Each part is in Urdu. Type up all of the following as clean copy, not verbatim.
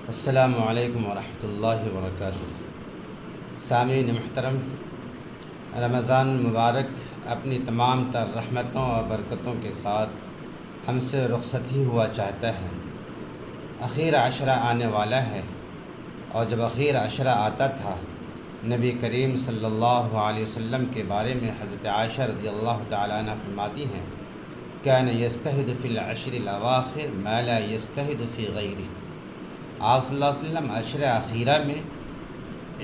السلام علیکم ورحمۃ اللہ وبرکاتہ۔ سامعین محترم، رمضان مبارک اپنی تمام تر رحمتوں اور برکتوں کے ساتھ ہم سے رخصتی ہوا چاہتا ہے۔ اخیر عشرہ آنے والا ہے، اور جب اخیر عشرہ آتا تھا، نبی کریم صلی اللہ علیہ وسلم کے بارے میں حضرت عائشہ رضی اللہ تعالیٰ عنہ فرماتی ہیں، کان یجتہد فی العشر الاواخر ما لا یجتہد فی غیرہ۔ آپ صلی اللہ علیہ وسلم عشر اخیرہ میں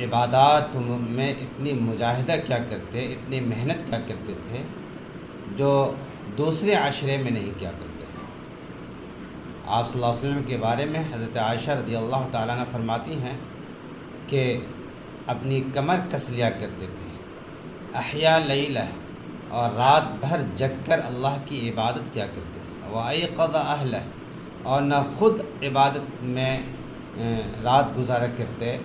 عبادات میں اتنی مجاہدہ کیا کرتے، اتنی محنت کیا کرتے تھے جو دوسرے عشرے میں نہیں کیا کرتے۔ آپ صلی اللہ علیہ وسلم کے بارے میں حضرت عائشہ رضی اللہ تعالیٰ عنہ فرماتی ہیں کہ اپنی کمر کس لیا کرتے تھے، احیا لیلہ، اور رات بھر جگ کر اللہ کی عبادت کیا کرتے ہیں، وایقظ اہلہ، اور نہ خود عبادت میں رات گزارا کرتے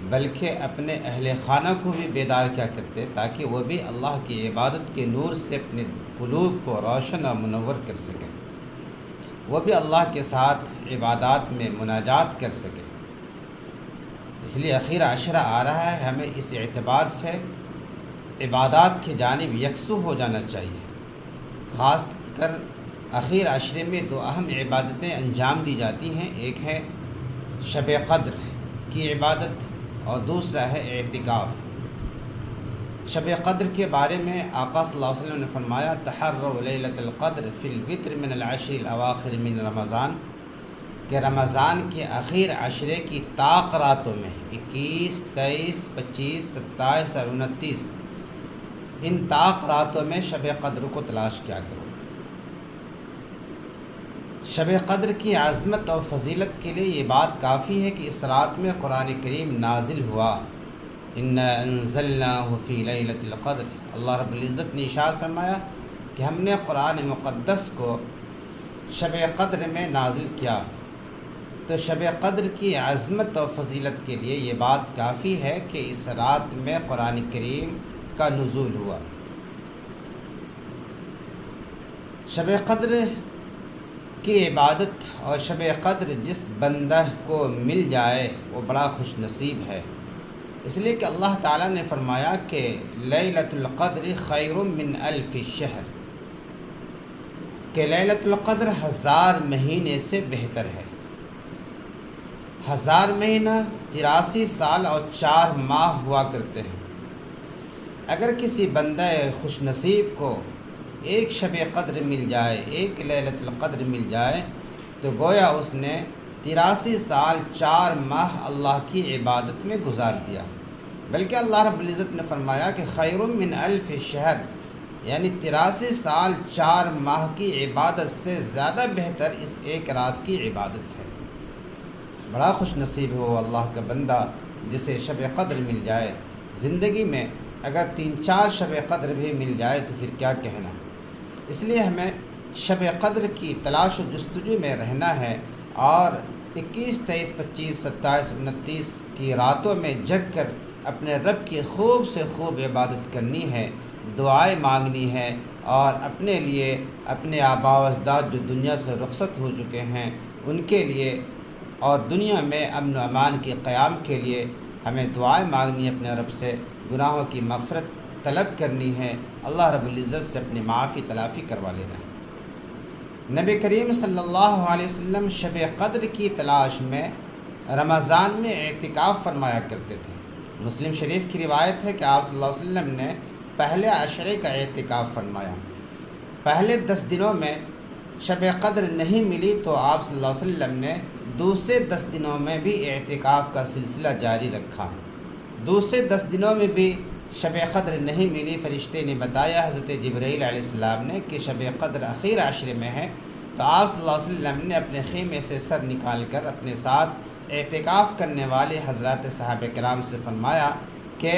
بلکہ اپنے اہل خانہ کو بھی بیدار کیا کرتے تاکہ وہ بھی اللہ کی عبادت کے نور سے اپنے قلوب کو روشن اور منور کر سکیں، وہ بھی اللہ کے ساتھ عبادات میں مناجات کر سکیں۔ اس لیے اخیر عشرہ آ رہا ہے، ہمیں اس اعتبار سے عبادات کی جانب یکسو ہو جانا چاہیے۔ خاص کر اخیر عشرے میں دو اہم عبادتیں انجام دی جاتی ہیں، ایک ہے شب قدر کی عبادت اور دوسرا ہے اعتکاف۔ شب قدر کے بارے میں آقا صلی اللہ علیہ وسلم نے فرمایا، تحروا لیلۃ القدر فی الوتر من العشر الاواخر من رمضان، کہ رمضان کے اخیر عشرے کی طاق راتوں میں 21، 23، 25، 27 اور 29، ان طاق راتوں میں شب قدر کو تلاش کیا کرو۔ شب قدر کی عظمت اور فضیلت کے لیے یہ بات کافی ہے کہ اس رات میں قرآن کریم نازل ہوا، انا انزلناہ فی لیلۃ القدر۔ اللہ رب العزت نے ارشاد فرمایا کہ ہم نے قرآن مقدس کو شب قدر میں نازل کیا۔ تو شب قدر کی عظمت اور فضیلت کے لیے یہ بات کافی ہے کہ اس رات میں قرآن کریم کا نزول ہوا۔ شب قدر کی عبادت اور شب قدر جس بندہ کو مل جائے وہ بڑا خوش نصیب ہے، اس لیے کہ اللہ تعالیٰ نے فرمایا کہ لیلۃ القدر خیر من الف شہر، کہ لیلۃ القدر 1000 مہینے سے بہتر ہے۔ 1000 مہینہ 83 سال اور 4 ماہ ہوا کرتے ہیں۔ اگر کسی بندہ خوش نصیب کو ایک شب قدر مل جائے، ایک لیلۃ القدر مل جائے، تو گویا اس نے 83 سال 4 ماہ اللہ کی عبادت میں گزار دیا۔ بلکہ اللہ رب العزت نے فرمایا کہ خیر من الف شہر، یعنی 83 سال 4 ماہ کی عبادت سے زیادہ بہتر اس ایک رات کی عبادت ہے۔ بڑا خوش نصیب ہو اللہ کا بندہ جسے شب قدر مل جائے۔ زندگی میں اگر 3-4 شب قدر بھی مل جائے تو پھر کیا کہنا۔ اس لیے ہمیں شب قدر کی تلاش و جستجو میں رہنا ہے، اور 21، 23، 25، 27، 29 کی راتوں میں جگ کر اپنے رب کی خوب سے خوب عبادت کرنی ہے، دعائیں مانگنی ہے، اور اپنے لیے، اپنے آباء و اجداد جو دنیا سے رخصت ہو چکے ہیں ان کے لیے، اور دنیا میں امن و امان کے قیام کے لیے ہمیں دعائیں مانگنی ہے، اپنے رب سے گناہوں کی مغفرت طلب کرنی ہے، اللہ رب العزت سے اپنی معافی تلافی کروا لینا ہے۔ نبی کریم صلی اللہ علیہ وسلم شب قدر کی تلاش میں رمضان میں اعتکاف فرمایا کرتے تھے۔ مسلم شریف کی روایت ہے کہ آپ صلی اللہ علیہ وسلم نے پہلے عشرے کا اعتکاف فرمایا۔ پہلے 10 دنوں میں شب قدر نہیں ملی تو آپ صلی اللہ علیہ وسلم نے دوسرے 10 دنوں میں بھی اعتکاف کا سلسلہ جاری رکھا۔ دوسرے 10 دنوں میں بھی شب قدر نہیں ملی، فرشتے نے بتایا حضرت جبرائیل علیہ السلام نے کہ شب قدر اخیر عشرے میں ہے، تو آپ صلی اللہ علیہ وسلم نے اپنے خیمے سے سر نکال کر اپنے ساتھ اعتکاف کرنے والے حضرات صحابہ کرام سے فرمایا کہ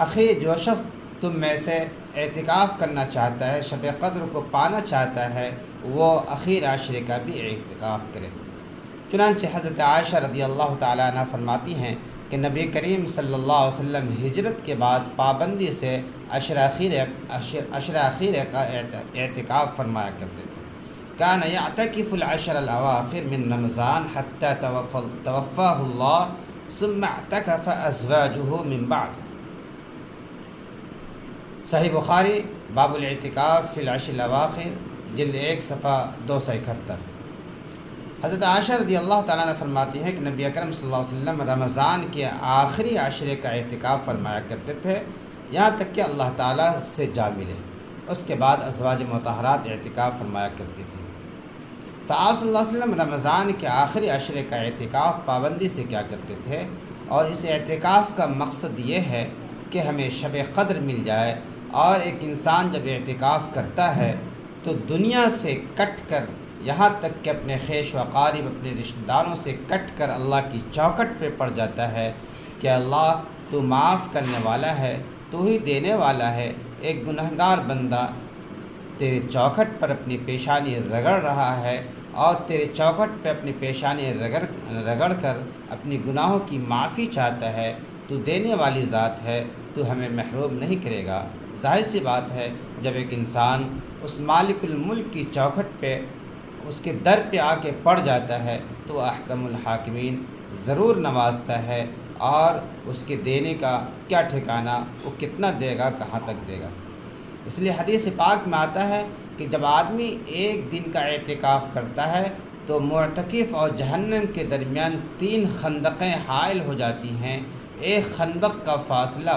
اخی جو شخص تم میں سے اعتکاف کرنا چاہتا ہے، شب قدر کو پانا چاہتا ہے، وہ اخیر عشرے کا بھی اعتکاف کرے۔ چنانچہ حضرت عائشہ رضی اللہ تعالیٰ عنہ فرماتی ہیں کہ نبی کریم صلی اللہ علیہ وسلم ہجرت کے بعد پابندی سے عشر اخیر کا اعتکاف فرمایا کرتے تھے۔ كان يعتكف العشر الأواخر من رمضان حتى توفاه الله ثم اعتكف أزواجه من بعد. صحیح بخاری باب الاعتکاف فی العشر الاواخر جلد 1 صفحہ 271. حضرت عائشہ رضی اللہ تعالیٰ نے فرماتی ہے کہ نبی اکرم صلی اللہ علیہ وسلم رمضان کے آخری عشرے کا اعتکاف فرمایا کرتے تھے یہاں تک کہ اللہ تعالیٰ سے جا ملے. اس کے بعد ازواج مطہرات اعتکاف فرمایا کرتی تھیں. تو آپ صلی اللہ علیہ وسلم رمضان کے آخری عشرے کا اعتکاف پابندی سے کیا کرتے تھے، اور اس اعتکاف کا مقصد یہ ہے کہ ہمیں شب قدر مل جائے. اور ایک انسان جب اعتکاف کرتا ہے تو دنیا سے کٹ کر یہاں تک کہ اپنے خیش و اقارب اپنے رشتہ داروں سے کٹ کر اللہ کی چوکھٹ پہ پڑ جاتا ہے کہ اللہ تو معاف کرنے والا ہے، تو ہی دینے والا ہے. ایک گنہگار بندہ تیرے چوکھٹ پر اپنی پیشانی رگڑ رہا ہے اور تیرے چوکھٹ پہ اپنی پیشانی رگڑ کر اپنی گناہوں کی معافی چاہتا ہے. تو دینے والی ذات ہے، تو ہمیں محروم نہیں کرے گا. ظاہر سی بات ہے جب ایک انسان اس مالک الملک کی چوکھٹ پہ اس کے در پہ آ کے پڑ جاتا ہے تو احکم الحاکمین ضرور نوازتا ہے، اور اس کے دینے کا کیا ٹھکانہ، وہ کتنا دے گا، کہاں تک دے گا. اس لیے حدیث پاک میں آتا ہے کہ جب آدمی ایک دن کا اعتکاف کرتا ہے تو معتکف اور جہنم کے درمیان 3 خندقیں حائل ہو جاتی ہیں. ایک خندق کا فاصلہ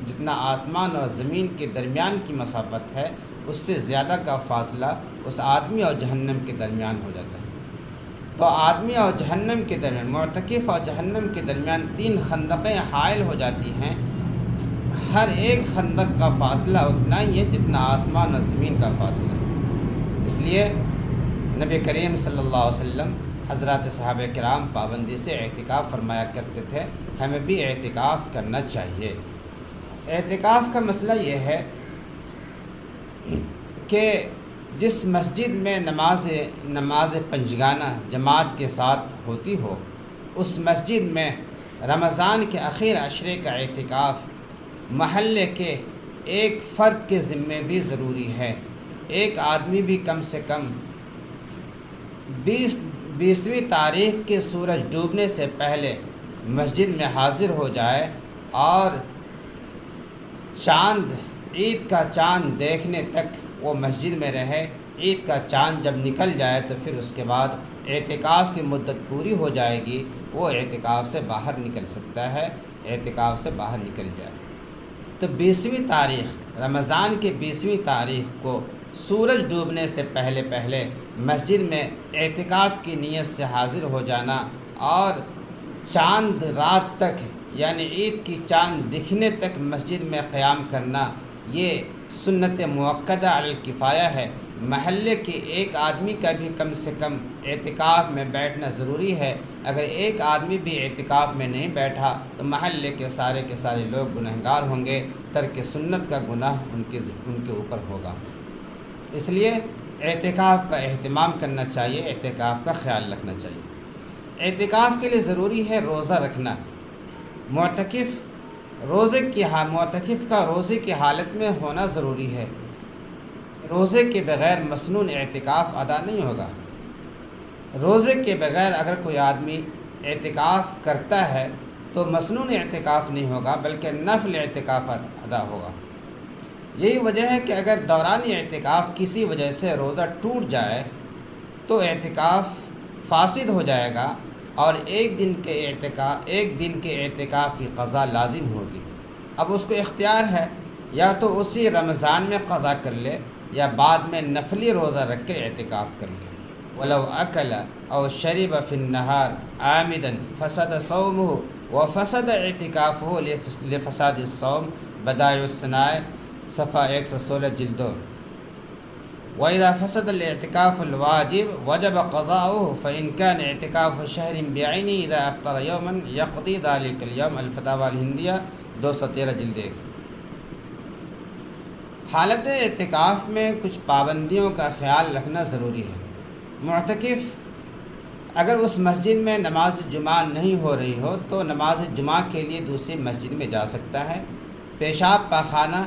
جتنا آسمان اور زمین کے درمیان کی مسافت ہے، اس سے زیادہ کا فاصلہ اس آدمی اور جہنم کے درمیان ہو جاتا ہے. تو آدمی اور جہنم کے درمیان، معتکف اور جہنم کے درمیان 3 خندقیں حائل ہو جاتی ہیں. ہر ایک خندق کا فاصلہ اتنا ہی ہے جتنا آسمان اور زمین کا فاصلہ. اس لیے نبی کریم صلی اللہ علیہ وسلم، حضرات صحابہ کرام پابندی سے اعتکاف فرمایا کرتے تھے. ہمیں بھی اعتکاف کرنا چاہیے. اعتکاف کا مسئلہ یہ ہے کہ جس مسجد میں نماز پنجگانہ جماعت کے ساتھ ہوتی ہو، اس مسجد میں رمضان کے آخر عشرے کا اعتکاف محلے کے ایک فرد کے ذمے بھی ضروری ہے. ایک آدمی بھی کم سے کم 20ویں تاریخ کے سورج ڈوبنے سے پہلے مسجد میں حاضر ہو جائے اور عید کا چاند دیکھنے تک وہ مسجد میں رہے. عید کا چاند جب نکل جائے تو پھر اس کے بعد اعتکاف کی مدت پوری ہو جائے گی، وہ اعتکاف سے باہر نکل سکتا ہے. اعتکاف سے باہر نکل جائے تو 20ویں تاریخ، رمضان کے 20ویں تاریخ کو سورج ڈوبنے سے پہلے مسجد میں اعتکاف کی نیت سے حاضر ہو جانا اور چاند رات تک یعنی عید کی چاند دکھنے تک مسجد میں قیام کرنا، یہ سنت مؤکدہ علی الکفایہ ہے. محلے کے ایک آدمی کا بھی کم سے کم اعتکاف میں بیٹھنا ضروری ہے. اگر ایک آدمی بھی اعتکاف میں نہیں بیٹھا تو محلے کے سارے لوگ گنہگار ہوں گے. ترک سنت کا گناہ ان کے اوپر ہوگا. اس لیے اعتکاف کا اہتمام کرنا چاہیے، اعتکاف کا خیال رکھنا چاہیے. اعتکاف کے لیے ضروری ہے روزہ رکھنا. معتکف کا روزے کی حالت میں ہونا ضروری ہے. روزے کے بغیر مسنون اعتکاف ادا نہیں ہوگا. روزے کے بغیر اگر کوئی آدمی اعتکاف کرتا ہے تو مسنون اعتکاف نہیں ہوگا بلکہ نفل اعتکاف ادا ہوگا. یہی وجہ ہے کہ اگر دوران اعتکاف کسی وجہ سے روزہ ٹوٹ جائے تو اعتکاف فاسد ہو جائے گا اور ایک دن کے اعتکاف کی قضا لازم ہوگی. اب اس کو اختیار ہے یا تو اسی رمضان میں قضا کر لے یا بعد میں نفلی روزہ رکھ کے اعتکاف کر لے. وَلَوْ أَكَلَ أَوْ شَرِبَ فِي النَّهَارِ عَامِدًا فَسَدَ صَوْمُهُ وَفَسَدَ اعْتِكَافُهُ لِفَسَادِ الصَّوْمِ بَدَائِعُ الصَّنَائِع صفحہ 116 جلد 2. وَإِذَا فَسَدَ الْاعْتِكَافُ الْوَاجِبُ وَجَبَ قَضَاؤُهُ فَإِنْ كَانَ اعْتِكَافُ شَهْرٍ بِعَيْنِهِ إِذَا أَفْطَرَ يَوْمًا يَقْضِي ذَلِكَ الْيَوْمَ الفتاوی الہندیہ 213 جلد 1. حالت اعتکاف میں کچھ پابندیوں کا خیال رکھنا ضروری ہے. معتکف اگر اس مسجد میں نماز جمعہ نہیں ہو رہی ہو تو نماز جمعہ کے لیے دوسری مسجد میں جا سکتا ہے. پیشاب پاخانہ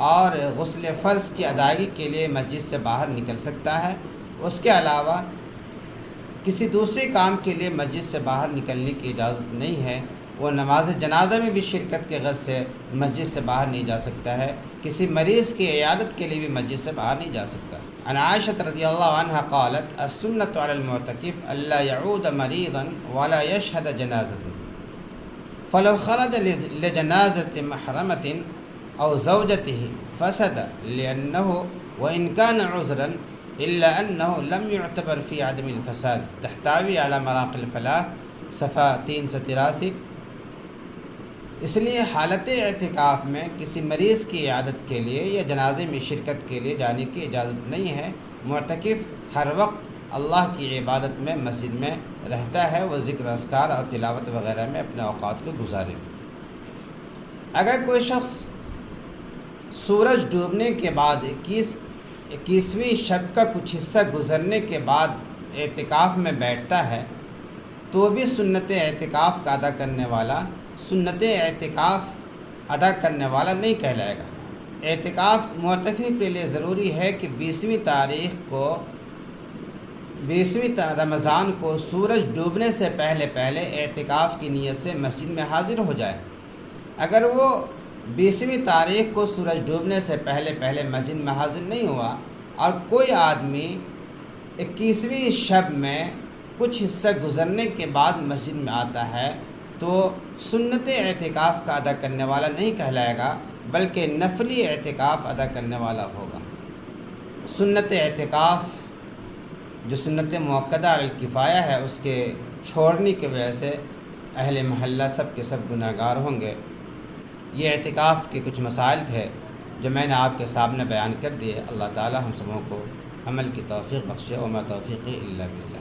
اور غسل فرض کی ادائیگی کے لیے مسجد سے باہر نکل سکتا ہے. اس کے علاوہ کسی دوسرے کام کے لیے مسجد سے باہر نکلنے کی اجازت نہیں ہے۔ وہ نماز جنازہ میں بھی شرکت کے غرض سے مسجد سے باہر نہیں جا سکتا ہے، کسی مریض کی عیادت کے لیے بھی مسجد سے باہر نہیں جا سکتا۔ عن عائشة رضی اللہ عنہ قالت السنة على المعتکف الا يعود مريضا ولا يشهد جنازة فلو خرج لجنازة محرمة او زوجته فسد لأنه وإن كان عذرا إلا أنه لم يعتبر في عدم الفساد۔ تحتوی على مراقي الفلاح صفحہ 383۔ اس لیے حالت اعتکاف میں کسی مریض کی عیادت کے لیے یا جنازے میں شرکت کے لیے جانے کی اجازت نہیں ہے۔ معتکف ہر وقت اللہ کی عبادت میں مسجد میں رہتا ہے، وہ ذکر اذکار اور تلاوت وغیرہ میں اپنے اوقات کو گزارے۔ اگر کوئی شخص سورج ڈوبنے کے بعد 21ویں شب کا کچھ حصہ گزرنے کے بعد اعتکاف میں بیٹھتا ہے تو بھی سنت اعتکاف کا سنت اعتکاف ادا کرنے والا نہیں کہلائے گا۔ اعتکاف معتکف کے لیے ضروری ہے کہ 20ویں رمضان کو سورج ڈوبنے سے پہلے اعتکاف کی نیت سے مسجد میں حاضر ہو جائے۔ اگر وہ 20ویں تاریخ کو سورج ڈوبنے سے پہلے مسجد میں حاضر نہیں ہوا اور کوئی آدمی 21ویں شب میں کچھ حصہ گزرنے کے بعد مسجد میں آتا ہے تو سنت اعتکاف کا ادا کرنے والا نہیں کہلائے گا، بلکہ نفلی اعتکاف ادا کرنے والا ہوگا۔ سنت اعتکاف جو سنت مؤکدہ علی الکفایہ ہے، اس کے چھوڑنے کی وجہ سے اہل محلہ سب کے سب گناہ گار ہوں گے۔ یہ اعتکاف کے کچھ مسائل تھے جو میں نے آپ کے سامنے بیان کر دیے۔ اللہ تعالی ہم سبوں کو عمل کی توفیق بخشے، وما توفیقی الا باللہ۔